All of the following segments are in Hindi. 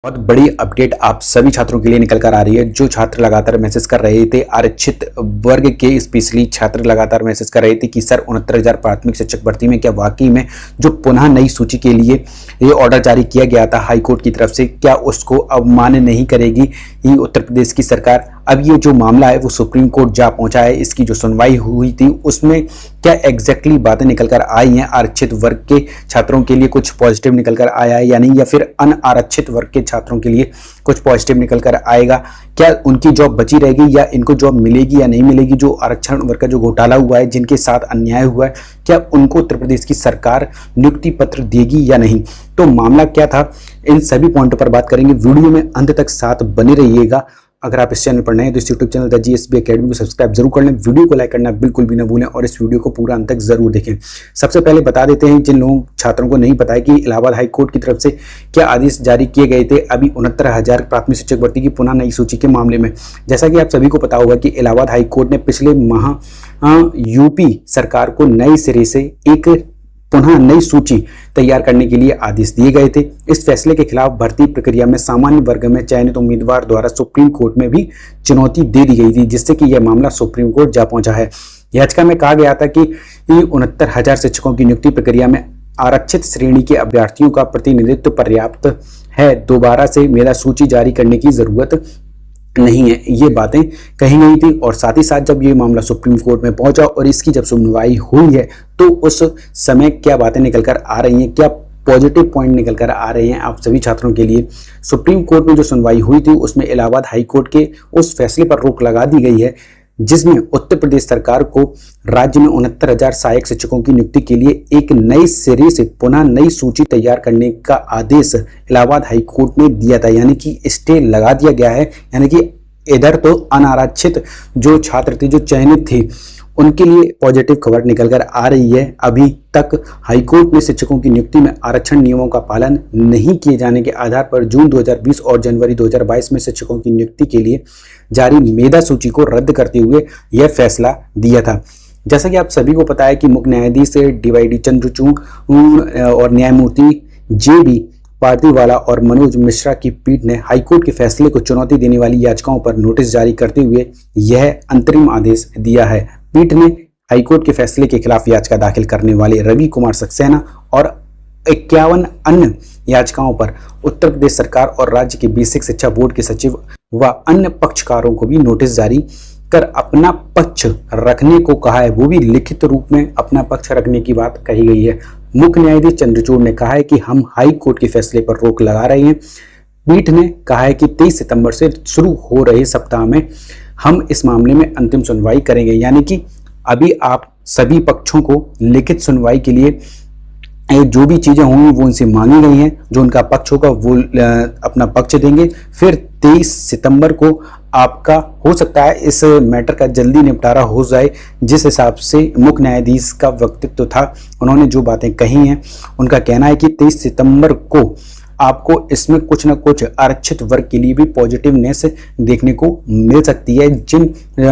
बहुत बड़ी अपडेट आप सभी छात्रों के लिए निकल कर आ रही है। जो छात्र लगातार मैसेज कर रहे थे, आरक्षित वर्ग के स्पेशली छात्र लगातार मैसेज कर रहे थे कि सर 69,000 प्राथमिक शिक्षक भर्ती में क्या वाकई में जो पुनः नई सूची के लिए ये ऑर्डर जारी किया गया था हाईकोर्ट की तरफ से, क्या उसको अब मान्य नहीं करेगी ये उत्तर प्रदेश की सरकार। अब ये जो मामला है वो सुप्रीम कोर्ट जा पहुंचा है। इसकी जो सुनवाई हुई थी उसमें क्या एग्जैक्टली बातें निकल कर आई हैं, आरक्षित वर्ग के छात्रों के लिए कुछ पॉजिटिव निकल कर आया है या नहीं, या फिर अनारक्षित वर्ग के छात्रों के लिए कुछ पॉजिटिव निकल कर आएगा, क्या उनकी जॉब बची रहेगी या इनको जॉब मिलेगी या नहीं मिलेगी। जो आरक्षण वर्ग का जो घोटाला हुआ है, जिनके साथ अन्याय हुआ है, क्या उनको उत्तर प्रदेश की सरकार नियुक्ति पत्र देगी या नहीं। तो मामला क्या था, इन सभी पॉइंटों पर बात करेंगे। वीडियो में अंत तक साथ बने रहिएगा। अगर आप इस चैनल पर नए हैं तो इस YouTube channel the GSB academy को सब्सक्राइब जरूर कर लें, वीडियो को लाइक करना बिल्कुल भी ना भूलें और इस वीडियो को पूरा अंत तक जरूर देखें। सबसे पहले बता देते हैं, जिन लोगों छात्रों को नहीं पता है कि इलाहाबाद हाई कोर्ट की तरफ से क्या आदेश जारी किए गए थे अभी 69,000 प्राथमिक शिक्षक भर्ती की पुनः नई सूची के मामले में। जैसा कि आप सभी को पता होगा कि इलाहाबाद हाई कोर्ट ने पिछले माह यूपी सरकार को नए सिरे से एक पुनः नई सूची तैयार करने के लिए आदेश दिए गए थे। इस फैसले के खिलाफ भर्ती प्रक्रिया में सामान्य वर्ग में चयनित उम्मीदवार द्वारा सुप्रीम कोर्ट में भी चुनौती दे दी गई थी, जिससे कि यह मामला सुप्रीम कोर्ट जा पहुंचा है। याचिका में कहा गया था कि 69,000 शिक्षकों की नियुक्ति प्रक्रिया में आरक्षित श्रेणी के अभ्यर्थियों का प्रतिनिधित्व पर्याप्त है, दोबारा से मेधा सूची जारी करने की जरूरत नहीं है, ये बातें कही गई थी। और साथ ही साथ जब ये मामला सुप्रीम कोर्ट में पहुंचा और इसकी जब सुनवाई हुई है तो उस समय क्या बातें निकल कर आ रही हैं, क्या पॉजिटिव पॉइंट निकल कर आ रहे हैं आप सभी छात्रों के लिए। सुप्रीम कोर्ट में जो सुनवाई हुई थी उसमें इलाहाबाद हाई कोर्ट के उस फैसले पर रोक लगा दी गई है जिसमें उत्तर प्रदेश सरकार को राज्य में 69,000 सहायक शिक्षकों की नियुक्ति के लिए एक नए सिरे से पुनः नई सूची तैयार करने का आदेश इलाहाबाद हाई कोर्ट ने दिया था, यानी कि स्टे लगा दिया गया है। यानी कि इधर तो अनारक्षित जो छात्र थे, जो चयनित थे, उनके लिए पॉजिटिव खबर निकलकर आ रही है। अभी तक हाईकोर्ट ने शिक्षकों की नियुक्ति में आरक्षण नियमों का पालन नहीं किए जाने के आधार पर जून 2020 और जनवरी 2022 में शिक्षकों की नियुक्ति के लिए जारी मेधा सूची को रद्द करते हुए यह फैसला दिया था। जैसा कि आप सभी को पता है कि मुख्य न्यायाधीश DYD चंद्रचूड़ और न्यायमूर्ति JB पार्दीवाला और मनोज मिश्रा की पीठ ने हाईकोर्ट के फैसले को चुनौती देने वाली याचिकाओं पर नोटिस जारी करते हुए यह अंतरिम आदेश दिया है। पीठ ने हाईकोर्ट के फैसले के खिलाफ याचिका दाखिल करने वाले रवि कुमार सक्सेना और 51 अन्य याचिकाओं पर उत्तर प्रदेश सरकार और राज्य के बेसिक शिक्षा बोर्ड के सचिव व अन्य पक्षकारों को भी नोटिस जारी कर अपना पक्ष रखने को कहा है। वो भी लिखित रूप में अपना पक्ष रखने की बात कही गई है। मुख्य न्यायाधीश चंद्रचूड़ ने कहा है कि हम हाई कोर्ट के फैसले पर रोक लगा रहे हैं। पीठ ने कहा है कि 23 सितंबर से शुरू हो रहे सप्ताह में हम इस मामले में अंतिम सुनवाई करेंगे। यानी कि अभी आप सभी पक्षों को लिखित सुनवाई के लिए जो भी चीजें होंगी वो उनसे मांगी गई हैं। जो उनका पक्ष होगा वो अपना पक्ष देंगे। फिर 23 सितंबर को आपका हो सकता है इस मैटर का जल्दी निपटारा हो जाए। जिस हिसाब से मुख्य न्यायाधीश का वक्तव्य था, उन्होंने जो बातें कही हैं, उनका कहना है कि 23 सितंबर को आपको इसमें कुछ ना कुछ आरक्षित वर्ग के लिए भी पॉजिटिवनेस देखने को मिल सकती है। जिन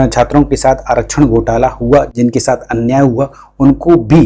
छात्रों के साथ आरक्षण घोटाला हुआ, जिनके साथ अन्याय हुआ, उनको भी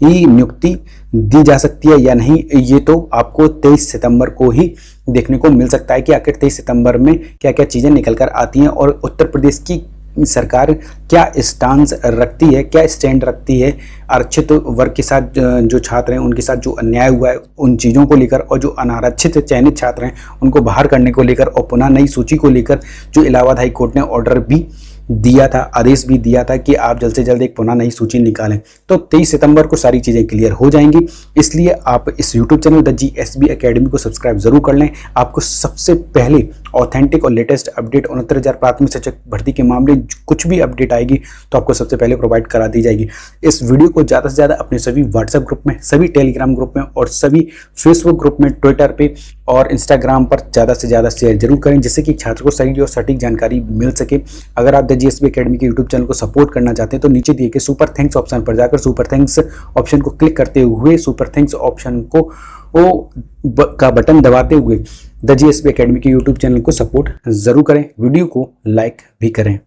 ये नियुक्ति दी जा सकती है या नहीं, ये तो आपको 23 सितंबर को ही देखने को मिल सकता है कि आखिर 23 सितंबर में क्या क्या चीज़ें निकल कर आती हैं और उत्तर प्रदेश की सरकार क्या स्टांस रखती है, क्या स्टैंड रखती है आरक्षित वर्ग के साथ। जो छात्र हैं उनके साथ जो अन्याय हुआ है उन चीज़ों को लेकर, और जो अनारक्षित चयनित छात्र हैं उनको बाहर करने को लेकर, और पुनः नई सूची को लेकर जो इलाहाबाद हाई कोर्ट ने ऑर्डर भी दिया था, आदेश भी दिया था कि आप जल्द से जल्द एक पुनः नई सूची निकालें। तो 23 सितंबर को सारी चीज़ें क्लियर हो जाएंगी। इसलिए आप इस YouTube channel the GSB academy को सब्सक्राइब जरूर कर लें। आपको सबसे पहले ऑथेंटिक और लेटेस्ट अपडेट 69,000 प्राथमिक शिक्षक भर्ती के मामले कुछ भी अपडेट आएगी तो आपको सबसे पहले प्रोवाइड करा दी जाएगी। इस वीडियो को ज़्यादा से ज़्यादा अपने सभी व्हाट्सएप ग्रुप में, सभी टेलीग्राम ग्रुप में और सभी फेसबुक ग्रुप में, ट्विटर पे और इंस्टाग्राम पर ज़्यादा से ज़्यादा शेयर जरूर करें, जिससे कि छात्र को सही और सटीक जानकारी मिल सके। अगर आप द GSB एकेडमी के यूट्यूब चैनल को सपोर्ट करना चाहते हैं तो नीचे दिए गए सुपर थैंक्स ऑप्शन पर जाकर सुपर थैंक्स ऑप्शन को क्लिक करते हुए सुपर थैंक्स ऑप्शन को का बटन दबाते हुए द GSB एकेडमी के यूट्यूब चैनल को सपोर्ट जरूर करें। वीडियो को लाइक भी करें।